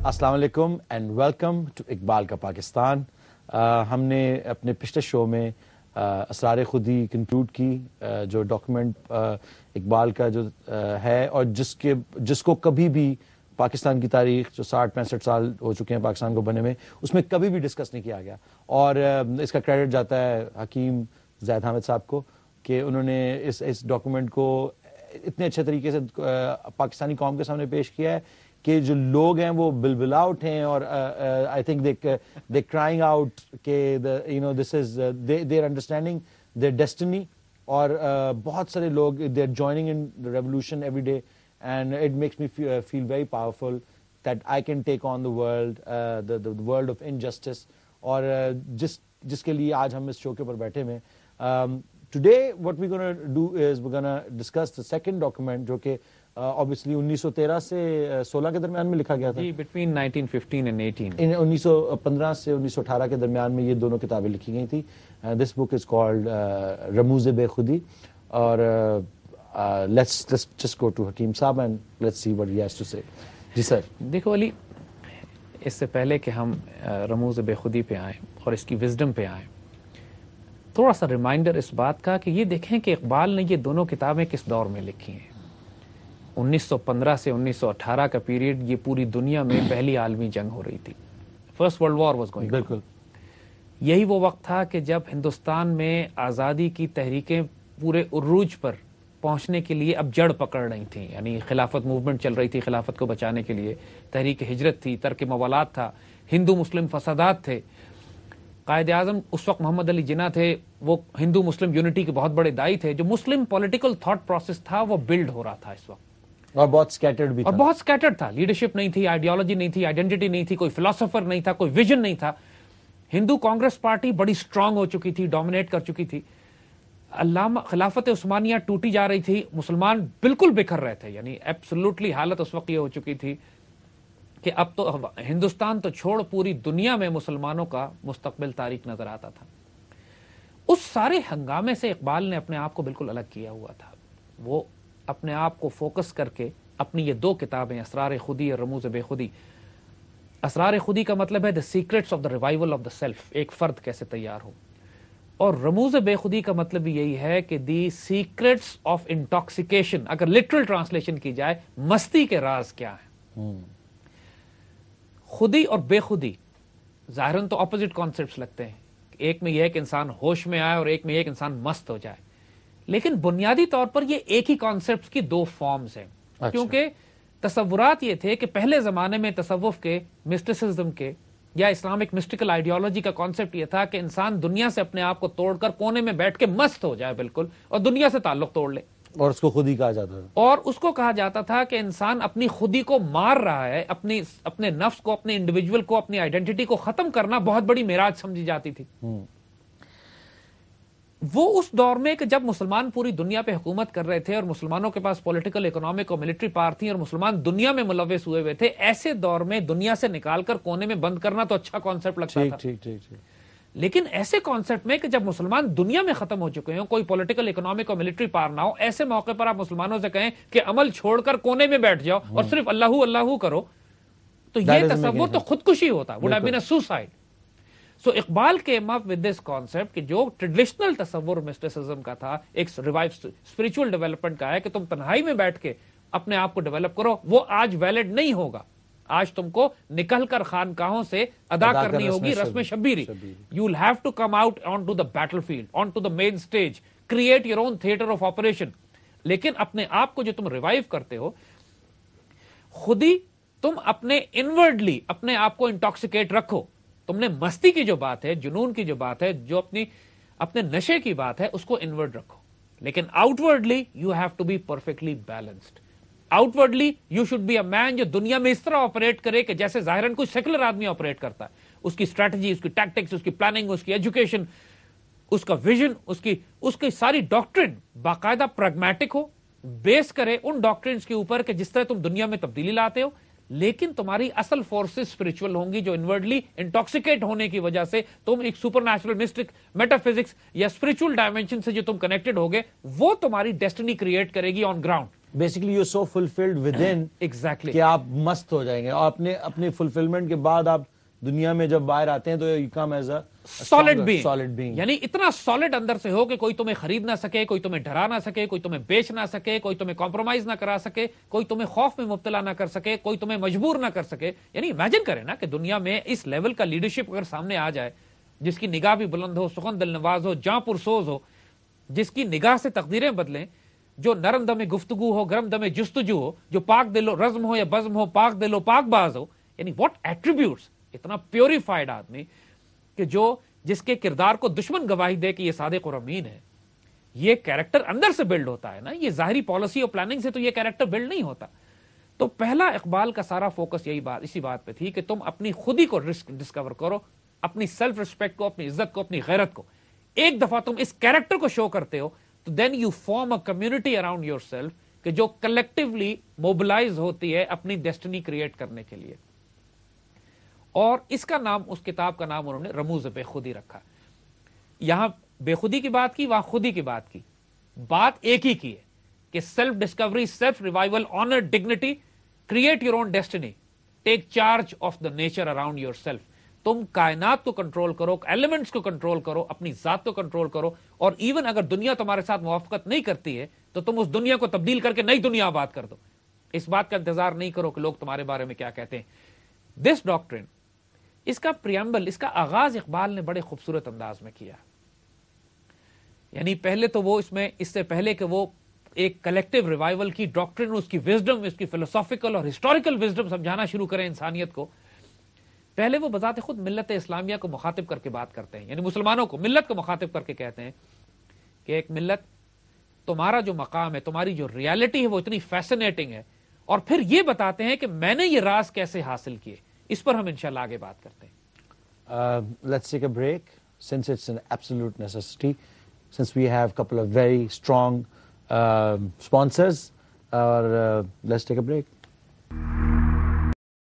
السلام علیکم and welcome to Iqbal کا پاکستان. ہم نے اپنے پچھلے شو میں اسرار خودی کنکلوڈ کی, جو ڈاکومنٹ اقبال کا جو ہے اور جس کو کبھی بھی پاکستان کی تاریخ جو 60-65 سال ہو چکے ہیں پاکستان کو بنے میں, اس میں کبھی بھی ڈسکس نہیں کیا گیا. اور اس کا کریڈٹ جاتا ہے حکیم زید حامد صاحب کو کہ انہوں نے اس ڈاکومنٹ کو اتنے اچھے طریقے سے پاکستانی قوم کے سامنے پیش کیا ہے کہ جو لوگ ہیں وہ بلبلا اٹھیں اور I think they crying out کہ دس از دیر انڈرسٹینڈنگ دیر ڈیسٹنی. اور بہت سارے لوگ they are joining in revolution every day and it makes me feel very powerful that I can take on the world of injustice. اور جس کے لیے آج ہم اس شو کے اوپر بیٹھے ہوئے ہیں. Today what we're going to do is we're going to discuss the second document جو کہ obviously 1913 سے 16 کے درمیان میں لکھا گیا تھا. جی, between 1915 and 18. 1915 سے 1918 کے درمیان میں یہ دونوں کتابیں لکھی گئی تھی. This book is called رموز بے خودی. اور let's just go to حکیم صاحب and let's see what he has to say. جی سر. دیکھو علی, اس سے پہلے کہ ہم رموز بے خودی پہ آئیں اور اس کی وزڈم پہ آئیں, تھوڑا سا ریمائنڈر اس بات کا کہ یہ دیکھیں کہ اقبال نے یہ دونوں کتابیں کس دور میں لکھی ہیں. 1915 سے 1918 کا پیریڈ, یہ پوری دنیا میں پہلی عالمی جنگ ہو رہی تھی. First world war was going. بالکل یہی وہ وقت تھا کہ جب ہندوستان میں آزادی کی تحریکیں پورے عروج پر پہنچنے کے لیے اب جڑ پکڑ رہی تھیں. یعنی خلافت موومنٹ چل رہی تھی خلافت کو بچانے کے لیے, تحریک ہجرت تھی, ترک موالات تھا, ہندو مسلم فسادات تھے. قائد اعظم اس وقت محمد علی جناح تھے, وہ ہندو مسلم یونٹی کے بہت بڑے دائی تھے. جو مسلم پولیٹیکل تھاٹ پروسیس تھا وہ بلڈ ہو رہا تھا اس وقت, اور بہت سکیٹرڈ بھی اور بہت سکیٹرڈ تھا. لیڈرشپ نہیں تھی, آئیڈیالوجی نہیں تھی, آئیڈینٹی نہیں تھی, کوئی فلاسفر نہیں تھا, کوئی ویژن نہیں تھا. ہندو کانگریس پارٹی بڑی سٹرانگ ہو چکی تھی, ڈومینیٹ کر چکی تھی. علامہ خلافت عثمانیہ ٹوٹی جا رہی تھی, مسلمان بالکل بکھر رہے تھے. یعنی ایبسولوٹلی حالت اس وقت یہ ہو چکی تھی کہ اب تو ہندوستان تو چھوڑ, پوری دنیا میں مسلمانوں کا مستقبل تاریک نظر آتا تھا. اس سارے ہنگامے سے اقبال نے اپنے آپ کو بالکل الگ کیا ہوا تھا. وہ اپنے آپ کو فوکس کر کے اپنی یہ دو کتابیں اسرار خودی اور رموز بے خودی. اسرار خودی کا مطلب ہے the secrets of the revival of the self, ایک فرد کیسے تیار ہو. اور رموز بے خودی کا مطلب بھی یہی ہے کہ دی سیکرٹس آف انٹاکسیکیشن, اگر لٹرل ٹرانسلیشن کی جائے, مستی کے راز کیا ہیں. خودی اور بے خودی ظاہراً تو اپوزٹ کانسیپٹس لگتے ہیں. ایک میں یہ ہے کہ انسان ہوش میں آئے اور ایک میں یہ ہے کہ انسان مست ہو جائے. لیکن بنیادی طور پر یہ ایک ہی کانسیپٹ کی دو فارمز ہیں. کیونکہ تصورات یہ تھے کہ پہلے زمانے میں تصوف کے, مسٹیسزم کے یا اسلامک مسٹیکل آئیڈیالوجی کا کانسیپٹ یہ تھا کہ انسان دنیا سے اپنے آپ کو توڑ کر کونے میں بیٹھ کے مست ہو جائے بالکل, اور دنیا سے تعلق توڑ لے. اور اس کو خودی کہا جاتا تھا. اور اس کو کہا جاتا تھا کہ انسان اپنی خودی کو مار رہا ہے, اپنے نفس کو, اپنے انڈیویجول کو, اپنی آئیڈینٹی کو ختم کرنا بہت بڑی معراج سمجھی جاتی تھی. وہ اس دور میں کہ جب مسلمان پوری دنیا پہ حکومت کر رہے تھے اور مسلمانوں کے پاس پولیٹیکل, اکنامک اور ملٹری پاور تھی اور مسلمان دنیا میں ملوث ہوئے ہوئے تھے, ایسے دور میں دنیا سے نکال کر کونے میں بند کرنا تو اچھا کانسیپٹ لگتا تھا. لیکن ایسے کانسیپٹ میں کہ جب مسلمان دنیا میں ختم ہو چکے ہیں, کوئی پولیٹیکل, اکنامک اور ملٹری پاور نہ ہو, ایسے موقع پر آپ مسلمانوں سے کہیں کہ عمل چھوڑ کر کونے میں بیٹھ جاؤ اور صرف اللہ اللہ کرو, تو یہ تصور تو خودکشی ہوتا, would have been a suicide. So Iqbal came up with this concept کہ جو ٹریڈیشنل تصور مسٹیسزم کا تھا, ایک ریوائو اسپرچل ڈیولپمنٹ کا ہے کہ تم تنہائی میں بیٹھ کے اپنے آپ کو ڈیولپ کرو, وہ آج ویلڈ نہیں ہوگا. آج تم کو نکل کر خانقاہوں سے ادا کرنی ہوگی رسم شبیری. You will have to come out onto the battlefield, onto the main stage, create your own theater of operation. لیکن اپنے آپ کو جو تم ریوائیو کرتے ہو, خودی تم اپنے انورڈلی اپنے آپ کو انٹاکسیکیٹ رکھو. تم نے مستی کی جو بات ہے, جنون کی جو بات ہے, جو اپنے نشے کی بات ہے, اس کو انورڈ رکھو. لیکن outwardly you have to be perfectly balanced. Outwardly you should be a man جو دنیا میں اس طرح آپریٹ کرے کہ جیسے ظاہراً کوئی سیکولر آدمی آپریٹ کرتا ہے. اس کی اسٹریٹجی, اس کی ٹیکٹکس, اس کی پلاننگ, اس کی ایجوکیشن, اس کا ویژن, اس کی ساری ڈاکٹرن باقاعدہ پریگمیٹک ہو, بیس کرے ان ڈاکٹرنز کے اوپر کہ جس طرح تم دنیا میں تبدیلی لاتے ہو. لیکن تمہاری اصل فورسز اسپرچل ہوں گی جو انورڈلی انٹاکسیکیٹ ہونے کی وجہ سے تم ایک super natural mystic meta physics یا اسپرچل ڈائمینشن سے جو تم کنیکٹڈ ہوگے, وہ تمہاری ڈیسٹنی کریٹ کرے گی on ground. Basically you so fulfilled with in exactly کہ آپ مست ہو جائیں گے اور اپنے فلفلمنٹ کے بعد آپ دنیا میں جب باہر آتے ہیں تو you come as a solid being being, یعنی اتنا سالڈ اندر سے ہو کہ کوئی تمہیں خرید نہ سکے، کوئی تمہیں ڈرا نہ سکے، کوئی تمہیں بیچ نہ سکے، کوئی تمہیں کمپرومائز نہ کرا سکے، کوئی تمہیں خوف میں مبتلا نہ کر سکے، کوئی تمہیں مجبور نہ کر سکے. یعنی امیجن کریں نا کہ دنیا میں اس لیول کا لیڈرشپ اگر سامنے آ جائے، جس کی نگاہ بھی بلند ہو، سخن دل نواز ہو، جاں پرسوز ہو، جس کی نگاہ سے تقدیریں بدلیں، جو نرم دم گفتگو ہو، گرم دم جستجو ہو، جو پاک دل و رزم ہو یا بزم ہو، پاک دل و پاک باز ہو. یعنی واٹ ایٹریبیوٹس، اتنا پیوریفائڈ آدمی کہ جس کے کردار کو دشمن گواہی دے کہ یہ صادق اور امین ہے. یہ کیریکٹر اندر سے بلڈ ہوتا ہے نا، یہ ظاہری پالیسی اور پلاننگ سے تو یہ کیریکٹر بلڈ نہیں ہوتا. تو پہلا اقبال کا سارا فوکس اسی بات پہ تھی کہ تم اپنی خودی کو ڈسکور کرو، اپنی سیلف ریسپیکٹ کو، اپنی عزت کو، اپنی غیرت کو. ایک دفعہ تم اس کیریکٹر کو شو کرتے ہو تو then you form a community around yourself کہ جو کلیکٹیولی موبلائز ہوتی ہے اپنی ڈیسٹنی کریٹ کرنے کے لیے. اور اس کا نام، اس کتاب کا نام انہوں نے رموز بے خودی رکھا. یہاں بے خودی کی بات کی، وہاں خودی کی بات کی، بات ایک ہی کی ہے کہ self Discovery, self revival, owner, dignity, create your own destiny, take charge of the nature around your self. تم کائنات کو کنٹرول کرو، ایلیمنٹس کو کنٹرول کرو، اپنی ذات کو کنٹرول کرو، اور ایون اگر دنیا تمہارے ساتھ موافقت نہیں کرتی ہے تو تم اس دنیا کو تبدیل کر کے نئی دنیا آباد کر دو. اس بات کا انتظار نہیں کرو کہ لوگ تمہارے بارے میں کیا کہتے ہیں. دس ڈاکٹرن، اس کا پریامبل، اس کا آغاز اقبال نے بڑے خوبصورت انداز میں کیا. یعنی پہلے تو وہ اس سے پہلے کہ وہ ایک کلیکٹیو ریوائول کی ڈاکٹرن، اس کی وزڈم، اس کی فلسافیکل اور ہسٹوریکل وزڈم سمجھانا شروع کریں انسانیت کو، پہلے وہ بذات خود ملت اسلامیہ کو مخاطب کر کے بات کرتے ہیں. یعنی مسلمانوں کو، ملت کو مخاطب کر کے کہتے ہیں کہ ایک ملت، تمہارا جو مقام ہے، تمہاری جو ریالٹی ہے وہ اتنی فیسنیٹنگ ہے، اور پھر یہ بتاتے ہیں کہ میں نے یہ راز کیسے حاصل کیے. اس پر ہم انشاءاللہ آگے بات کرتے ہیں. Let's take a break since it's an absolute necessity, since we have a couple of very strong sponsors. Let's take a break.